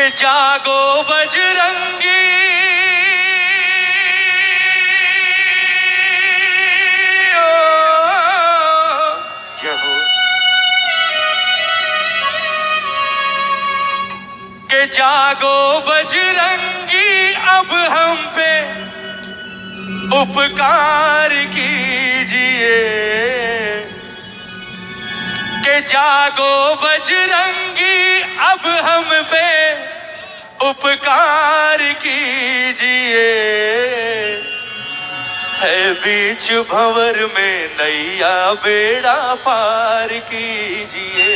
कि जागो बजरंगी के जागो बजरंगी अब हम पे उपकार कीजिए, के जागो बजरंगी अब हम पे उपकार कीजिए। है बीच भंवर में नैया बेड़ा पार कीजिए,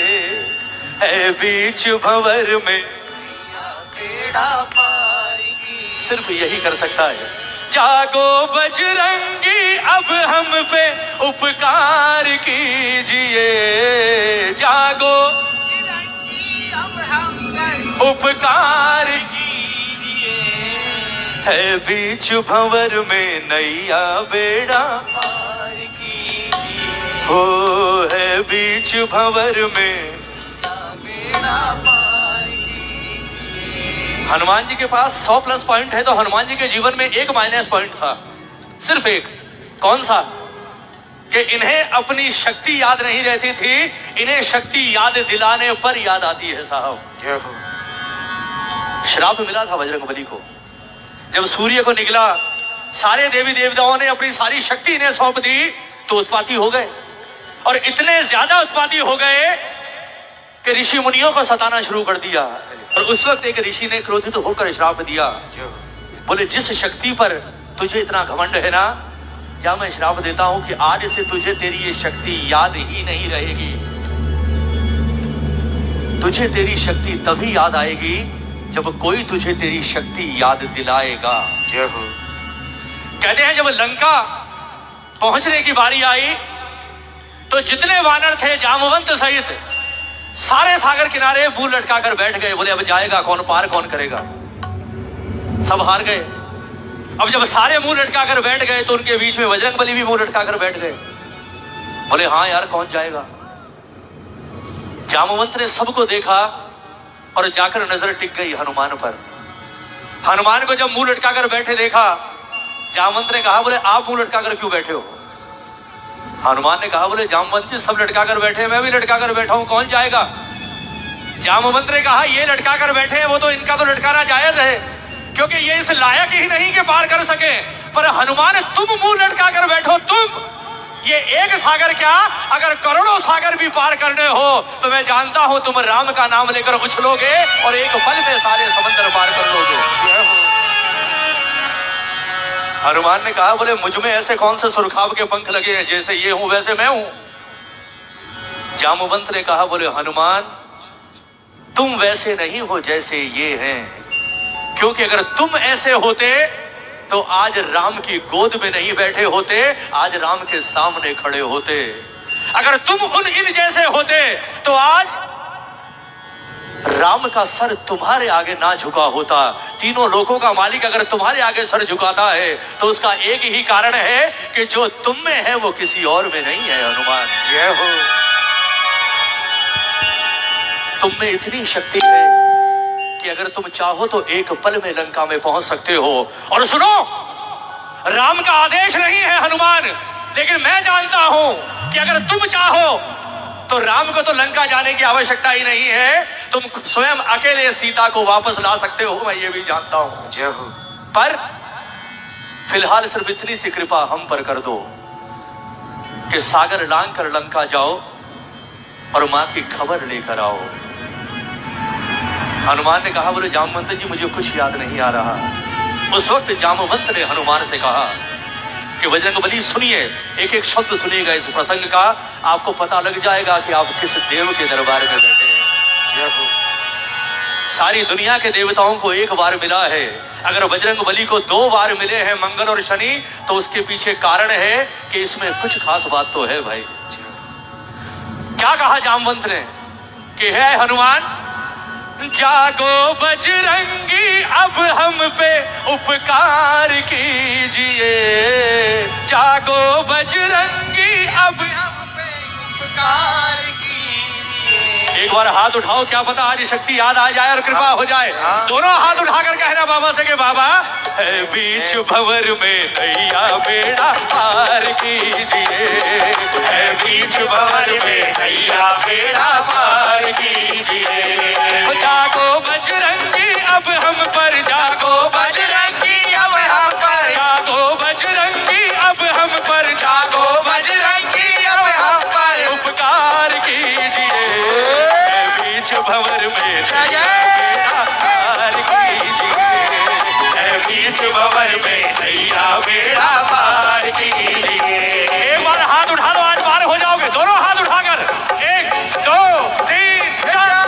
है बीच भंवर में बेड़ा पार की। सिर्फ यही कर सकता है। जागो बजरंगी अब हम पे उपकार कीजिए, जागो बजरंगी अब हम पे उपकार कीजिए। है बीच भंवर में नैया बेड़ा पार कीजिए, हो है बीच भंवर में बेड़ा पार। हनुमान जी के पास 100 प्लस पॉइंट है, तो हनुमान जी के जीवन में एक माइनस पॉइंट था, सिर्फ एक। कौन सा? कि इन्हें अपनी शक्ति याद नहीं रहती थी, इन्हें शक्ति याद दिलाने पर याद आती है साहब। जय हो। श्राप मिला था बजरंगबली को, जब सूर्य को निकला, सारे देवी देवताओं ने अपनी सारी शक्ति इन्हें सौंप दी, तो उत्पाती हो गए, और इतने ज्यादा उत्पाती हो गए कि ऋषि मुनियों को सताना शुरू कर दिया। और उस वक्त एक ऋषि ने क्रोधित होकर श्राप दिया, बोले जिस शक्ति पर तुझे इतना घमंड है ना, क्या मैं श्राप देता हूं कि आज से तुझे तेरी ये शक्ति याद ही नहीं रहेगी। तुझे तेरी शक्ति तभी याद आएगी जब कोई तुझे तेरी शक्ति याद दिलाएगा। जय हो। कहते हैं जब लंका पहुंचने की बारी आई, तो जितने वानर थे जामवंत सहित सारे सागर किनारे मुंह लटका कर बैठ गए। बोले अब जाएगा कौन, पार कौन करेगा। सब हार गए। अब जब सारे मुंह लटका कर बैठ गए, तो उनके बीच में बजरंगबली भी मुंह लटका कर बैठ गए। बोले हाँ यार कौन जाएगा। जामवंत ने सबको देखा और जाकर नजर टिक गई हनुमान पर। हनुमान को जब मुंह लटका कर बैठे देखा, जामवंत ने कहा बोले आप मुंह लटका कर क्यों बैठे हो। हनुमान ने कहा बोले जामवंत जी सब लटका कर बैठे, मैं भी लटका कर बैठा हूं, कौन जाएगा। जामवंत ने कहा ये लटका कर बैठे हैं, वो तो इनका तो लटकाना जायज है, क्योंकि ये इस लायक ही नहीं कि पार कर सके। पर हनुमान तुम मुंह लटका कर बैठो, तुम ये एक सागर क्या अगर करोड़ों सागर भी पार करने हो, तो मैं जानता हूं तुम राम का नाम लेकर उछलोगे और एक पल में सारे समंदर पार कर लोगे। हनुमान ने कहा बोले मुझ में ऐसे कौन से सुरखाब के पंख लगे हैं, जैसे ये हूं वैसे मैं हूं। जामवंत ने कहा बोले हनुमान तुम वैसे नहीं हो जैसे ये हैं, क्योंकि अगर तुम ऐसे होते तो आज राम की गोद में नहीं बैठे होते, आज राम के सामने खड़े होते। अगर तुम उन इन जैसे होते तो आज राम का सर तुम्हारे आगे ना झुका होता। तीनों लोगों का मालिक अगर तुम्हारे आगे सर झुकाता है तो उसका एक ही कारण है कि जो तुम में है वो किसी और में नहीं है। हनुमान जय हो। तुम में इतनी शक्ति है कि अगर तुम चाहो तो एक पल में लंका में पहुंच सकते हो। और सुनो, राम का आदेश नहीं है हनुमान, लेकिन मैं जानता हूं कि अगर तुम चाहो तो राम को तो लंका जाने की आवश्यकता ही नहीं है, तुम स्वयं अकेले सीता को वापस ला सकते हो, मैं ये भी जानता हूं। जय हो। पर फिलहाल सिर्फ इतनी सी कृपा हम पर कर दो कि सागर लांग कर लंका जाओ और मां की खबर लेकर आओ। हनुमान ने कहा बोले जामवंत जी मुझे कुछ याद नहीं आ रहा। उस वक्त जामवंत ने हनुमान से कहा कि बजरंगबली सुनिए, एक एक शब्द सुनिएगा इस प्रसंग का, आपको पता लग जाएगा कि आप किस देव के दरबार में बैठे हैं। जय हो। सारी दुनिया के देवताओं को एक बार मिला है, अगर बजरंगबली को 2 बार मिले हैं मंगल और शनि, तो उसके पीछे कारण है कि इसमें कुछ खास बात तो है भाई। क्या कहा जामवंत ने कि है हनुमान जागो बजरंगी अब हम पे उपकार कीजिए, जागो बजरंगी अब हम पे उपकार कीजिए। एक बार हाथ उठाओ, क्या पता आज शक्ति याद आ जाए और कृपा हो जाए। दोनों हाथ उठाकर कहना बाबा से कि बाबा है बीच भंवर में नैया बेड़ा पार कीजिए, है बीच भंवर में नैया बेड़ा पार कीजिए। जागो बजरंगी अब हम पर, जागो बजरंगी अब हम पर, जागो बजरंगी अब हम पर, जागो बजरंगी अब हम पर उपकार कीजिए, बीच भंवर में नैया पार कीजिए, बीच भंवर में नैया बेड़ा पार कीजिए। एक बार हाथ उठा लो, आज पार हो जाओगे। दोनों हाथ उठाकर 1 2 3 4।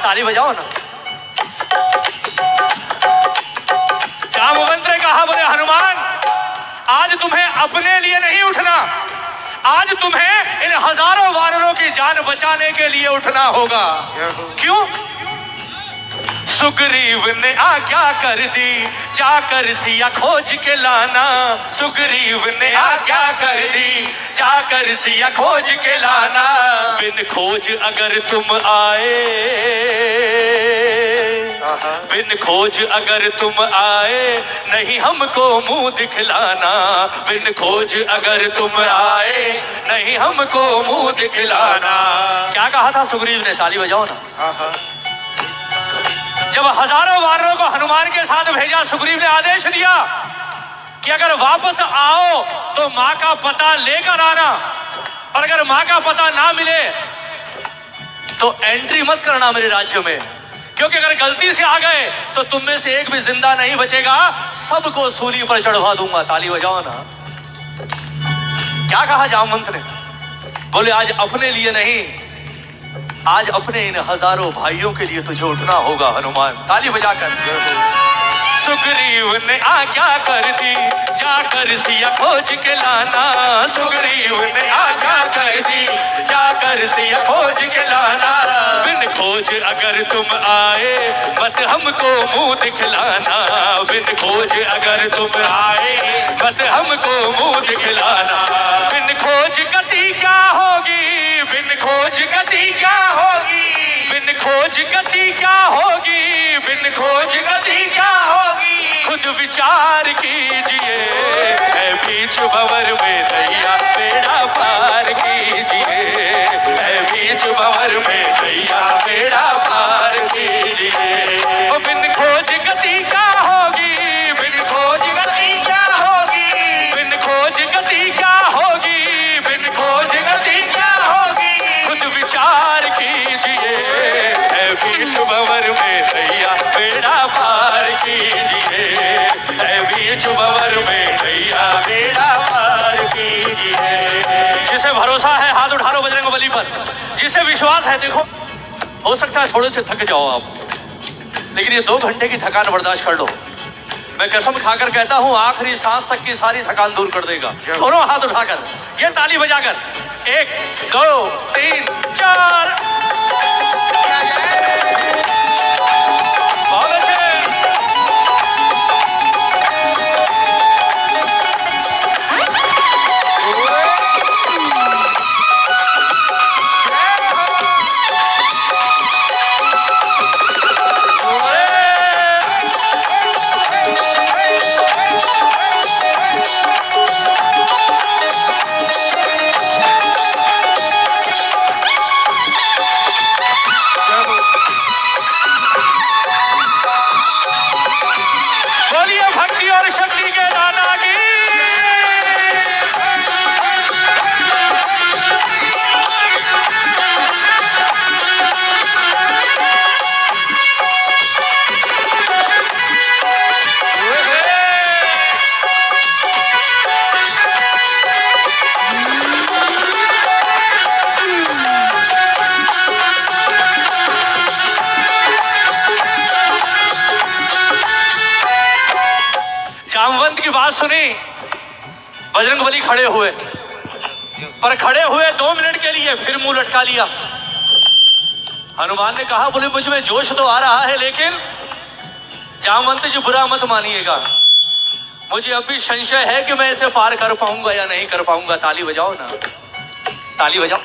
ताली बजाओ ना। जामवंत ने कहा, बोले हनुमान आज तुम्हें अपने लिए नहीं उठना, आज तुम्हें इन हजारों वानरों की जान बचाने के लिए उठना होगा। क्यों? सुग्रीव ने आज्ञा कर दी, जाकर सिया खोज के लाना। सुग्रीव ने आज्ञा कर दी, जाकर सिया खोज के लाना। बिन खोज अगर तुम आए, बिन खोज अगर तुम आए, नहीं हमको मुंह दिखलाना। बिन खोज अगर तुम आए, नहीं हमको मुंह दिखलाना। क्या कहा था सुग्रीव ने? ताली बजाओ ना। जब हजारों वानरों को हनुमान के साथ भेजा, सुग्रीव ने आदेश दिया कि अगर वापस आओ तो मां का पता लेकर आना, और अगर मां का पता ना मिले तो एंट्री मत करना मेरे राज्य में, क्योंकि अगर गलती से आ गए तो तुम में से एक भी जिंदा नहीं बचेगा, सबको सूली पर चढ़वा दूंगा। ताली बजाओ ना। क्या कहा जामवंत ने? बोले आज अपने लिए नहीं, आज अपने इन हजारों भाइयों के लिए तुझे उठना होगा हनुमान। ताली बजाकर। सुग्रीव ने आज्ञा कर दी, जाकर सिया खोज के लाना। सुग्रीव ने आज्ञा कर दी, जाकर सिया खोज के लाना। बिन खोज अगर तुम आए, मत हमको मुंह दिखलाना। बिन खोज अगर तुम आए, मत हमको मुंह दिखलाना। बिन खोज गति क्या होगी, बिन खोज गति क्या होगी, बिन खोज गति क्या होगी, बिन खोज गति क्या होगी। खुद विचार कीजिए, है बीच भंवर में नैया बेड़ा पार कीजिए, है बीच भंवर में नैया बेड़ा पार कीजिए। बिन खोज गति क्या होगी, बिन खोज गति क्या होगी, बिन खोज गति क्या होगी, बिन खोज गति क्या होगी। खुद विचार कीजिए, है बीच भंवर में नैया बेड़ा पार कीजिए, है बीच भंवर में नैया बेड़ा पार कीजिए। जिसे भरोसा है हाथ उठा लो बजरंगबली पर, जिसे विश्वास है। देखो हो सकता है थोड़े से थक जाओ आप, लेकिन ये 2 घंटे की थकान बर्दाश्त कर लो। मैं कसम खाकर कहता हूं आखिरी सांस तक की सारी थकान दूर कर देगा। दोनों हाथ उठाकर, ये ताली बजाकर, 1 2 3 4। बहुत अच्छे। सुनी, बजरंगबली खड़े हुए, पर खड़े हुए 2 मिनट के लिए, फिर मुंह लटका लिया। हनुमान ने कहा, बोले मुझ में जोश तो आ रहा है, लेकिन जामवंत जी बुरा मत मानिएगा, मुझे अब भी संशय है कि मैं इसे पार कर पाऊंगा या नहीं कर पाऊंगा। ताली बजाओ ना, ताली बजाओ।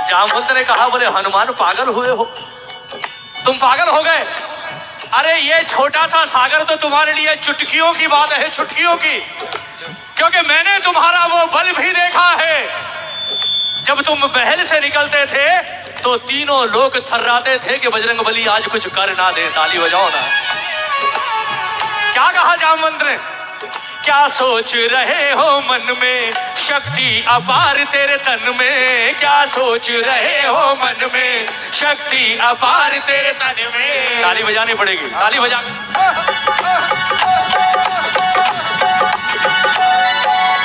जामवंत ने कहा, बोले हनुमान पागल हुए हो, तुम पागल हो गए? अरे ये छोटा सा सागर तो तुम्हारे लिए चुटकियों की बात है, चुटकियों की, क्योंकि मैंने तुम्हारा वो बल भी देखा है। जब तुम महल से निकलते थे तो तीनों लोग थर्राते थे कि बजरंगबली आज कुछ कर ना दे। ताली बजाओ ना। क्या कहा जामवंत ने? क्या सोच रहे हो मन में, शक्ति अपार तेरे तन में। क्या सोच रहे हो मन में, शक्ति अपार तेरे तन में। ताली बजानी पड़ेगी, ताली बजा।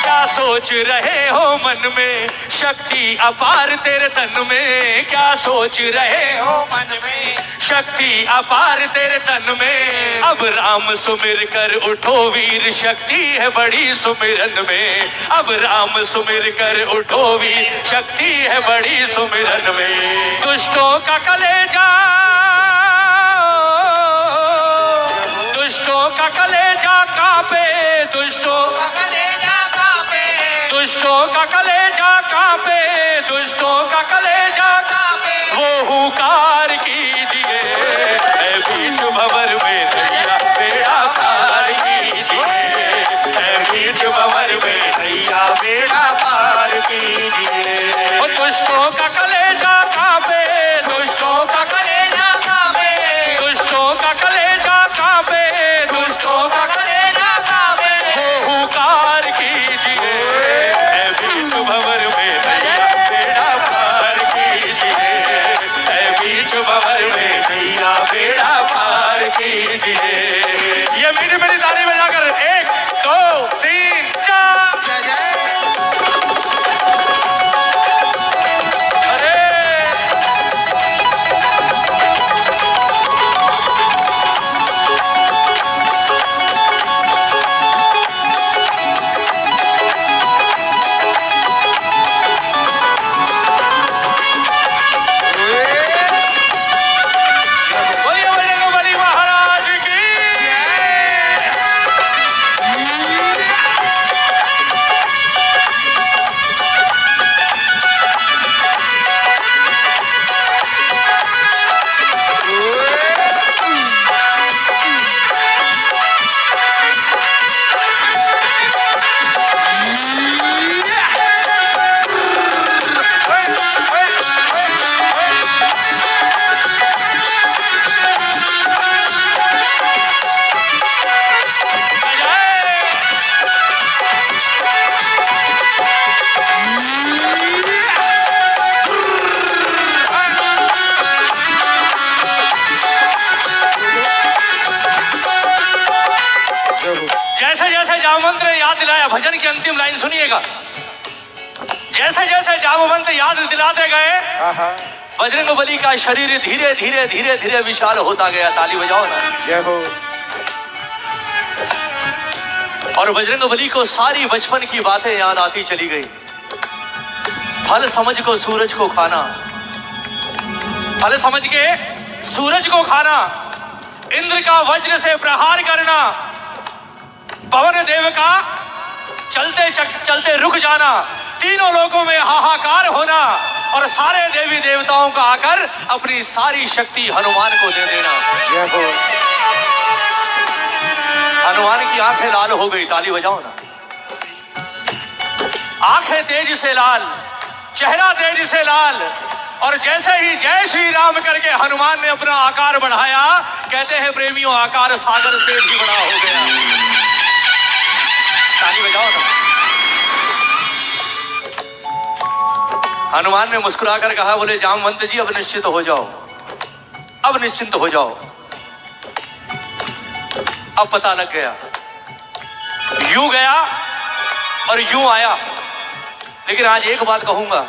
क्या सोच रहे हो मन में, शक्ति अपार तेरे तन में। क्या सोच रहे हो मन में, शक्ति अपार तेरे तन में। अब राम सुमिर कर उठो वीर, शक्ति है बड़ी सुमिरन में। अब राम सुमिर कर उठो वीर, शक्ति है बड़ी सुमिरन में। दुष्टों का कलेजा, दुष्टों का कलेजा कांपे, दुष्टों का कलेजा कांपे, दुष्टों का कलेजा कांपे, दुष्टों का कलेजा कांपे। वो हुंकार कीजिए बीच भंवर में नैया बेड़ा पार कीजिए, बीच भंवर में नैया बेड़ा पार कीजिए। और दुष्टों का कलेजा कांपे, दुष्टों का कलेजा कांपे, दुष्टों का कलेजा कांपे, दुष्टों का कलेजा कांपे। वो हुंकार कीजिए बीच भंवर में नैया बेड़ा पार कीजिए, बीच भंवर में नैया बेड़ा पार कीजिए। ये मीठी मीठी ताली बजाकर 1 2 3 4। अरे बोलिए बजरंगबली महाराज की। जैसे जैसे जामवंत ने याद दिलाया, भजन की अंतिम लाइन सुनिएगा। जैसे जैसे जामवंत याद दिलाते गए, बजरंगबली का शरीर धीरे धीरे धीरे धीरे विशाल होता गया। ताली बजाओ ना। जय हो। और बजरंगबली को सारी बचपन की बातें याद आती चली गई। फल समझ को सूरज को खाना, फल समझ के सूरज को खाना, इंद्र का वज्र से प्रहार करना, पवन देव का चलते चलते रुक जाना, तीनों लोगों में हाहाकार होना और सारे देवी देवताओं का आकर अपनी सारी शक्ति हनुमान को दे देना। जय हो। हनुमान की आंखें लाल हो गई। ताली बजाओ ना। आंखें तेज से लाल, चेहरा तेज से लाल, और जैसे ही जय श्री राम करके हनुमान ने अपना आकार बढ़ाया, कहते हैं प्रेमियों, आकार सागर से भी बड़ा हो गया। ताली बजाओ ना। हनुमान ने मुस्कुराकर कहा, बोले जामवंत जी अब निश्चित हो जाओ, अब निश्चिंत हो जाओ। अब पता लग गया, यूं गया और यूं आया। लेकिन आज एक बात कहूंगा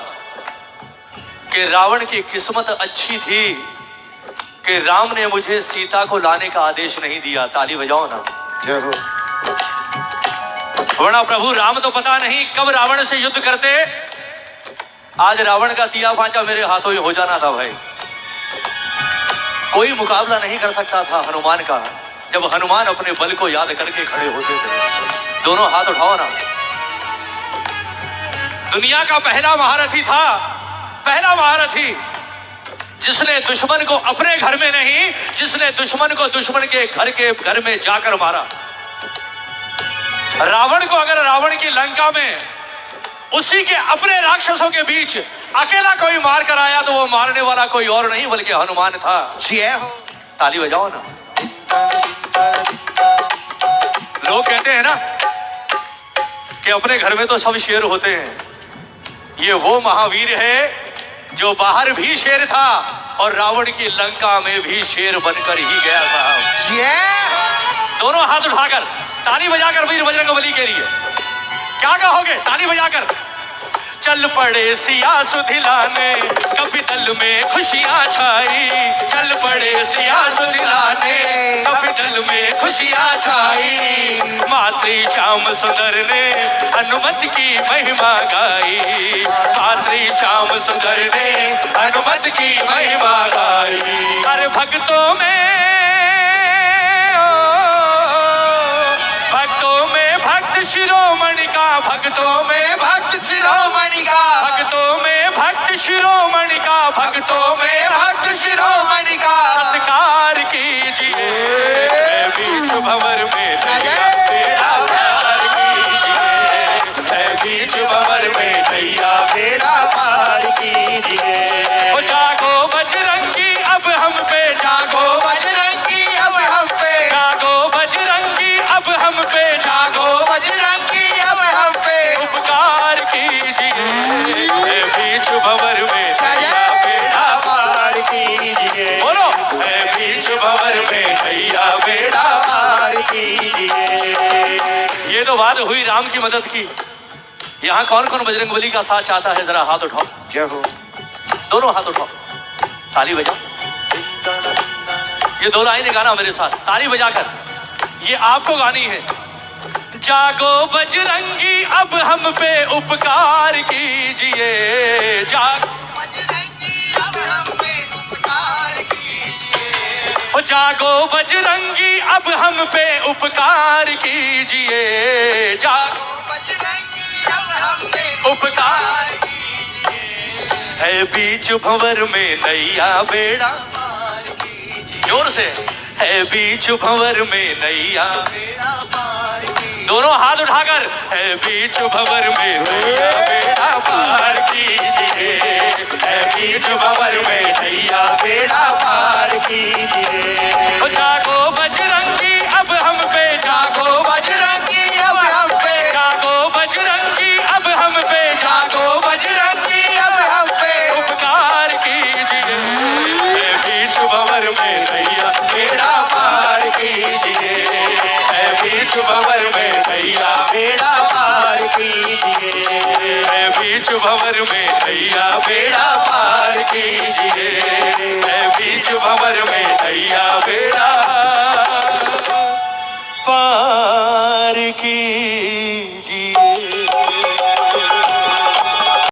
कि रावण की किस्मत अच्छी थी कि राम ने मुझे सीता को लाने का आदेश नहीं दिया। ताली बजाओ ना। जय हो। वरना प्रभु राम तो पता नहीं कब रावण से युद्ध करते, आज रावण का तिया फांचा मेरे हाथों में हो जाना था भाई। कोई मुकाबला नहीं कर सकता था हनुमान का, जब हनुमान अपने बल को याद करके खड़े होते थे। दोनों हाथ उठाओ ना। दुनिया का पहला महारथी था, पहला महारथी जिसने दुश्मन को अपने घर में नहीं, जिसने दुश्मन को दुश्मन के घर में जाकर मारा। रावण को अगर रावण की लंका में उसी के अपने राक्षसों के बीच अकेला कोई मार कर आया तो वो मारने वाला कोई और नहीं बल्कि हनुमान था। जय हो। ताली बजाओ ना। लोग कहते हैं ना कि अपने घर में तो सब शेर होते हैं, ये वो महावीर है जो बाहर भी शेर था और रावण की लंका में भी शेर बनकर ही गया साहब। जय। दोनों हाथ उठाकर ताली बजाकर वीर बजरंगबली के लिए क्या कहोगे? ताली बजाकर। चल पड़े सिया सुधिलाने कपितल में खुशियां छाई, चल पड़े सिया सुधिलाने कपितल में खुशियां छाई। मातृ श्याम सुंदर ने हनुमत की महिमा गाई, मातृ श्याम सुंदर ने हनुमत की महिमा गाई। हर भक्तों में शिरोमणि का, भक्तों में भक्त शिरोमणि का, भक्तों में भक्त शिरोमणि का, भक्तों में भक्त शिरोमणि का सत्कार कीजिए। बीच भंवर में तेरा प्यार कीजिए, बीच भंवर में नैया तेरा पार कीजिए। ओ जागो बजरंगी अब हम पे, जागो बजरंगी अब हम पे, जागो बजरंगी अब हम पे, जागो बजरंगी अब हम पे उपकार कीजिए। बीच भंवर में नैया बेड़ा पार कीजिए। बोलो, बीच भंवर में नैया बेड़ा पार कीजिए। ये तो बात हुई राम की मदद की। यहाँ कौन कौन बजरंगबली का साथ चाहता है? जरा हाथ उठाओ। जय हो। दोनों हाथ उठाओ, ताली बजाओ। ये दो लाइनें गाना मेरे साथ ताली बजाकर, ये आपको गानी है। जागो बजरंगी अब हम पे उपकार कीजिए, जागो बजरंगी अब हम पे उपकार कीजिए। ओ जागो बजरंगी अब हम पे उपकार कीजिए, जागो बजरंगी अब हम पे उपकार कीजिए। है बीच भंवर में नैया बेड़ा पार कीजिए। जोर से, है बीच भंवर में नैया बेड़ा पार कीजिए। दोनों हाथ उठाकर, है बीच भंवर में नैया बेड़ा पार कीजिए, है बीच भंवर में नैया बेड़ा पार कीजिए। ओ जागो बजरंगी अब हम पे, जागो बजरंगी अब हम पे, जागो बजरंगी अब हम पे, जागो बजरंगी अब हम पे उपकार कीजिए। बीच भंवर में नैया बेड़ा पार कीजिए, बीच भंवर में नैया बेड़ा पार कीजिए, बीच भंवर में नैया बेड़ा पार कीजिए, बीच भंवर में नैया बेड़ा पार कीजिए।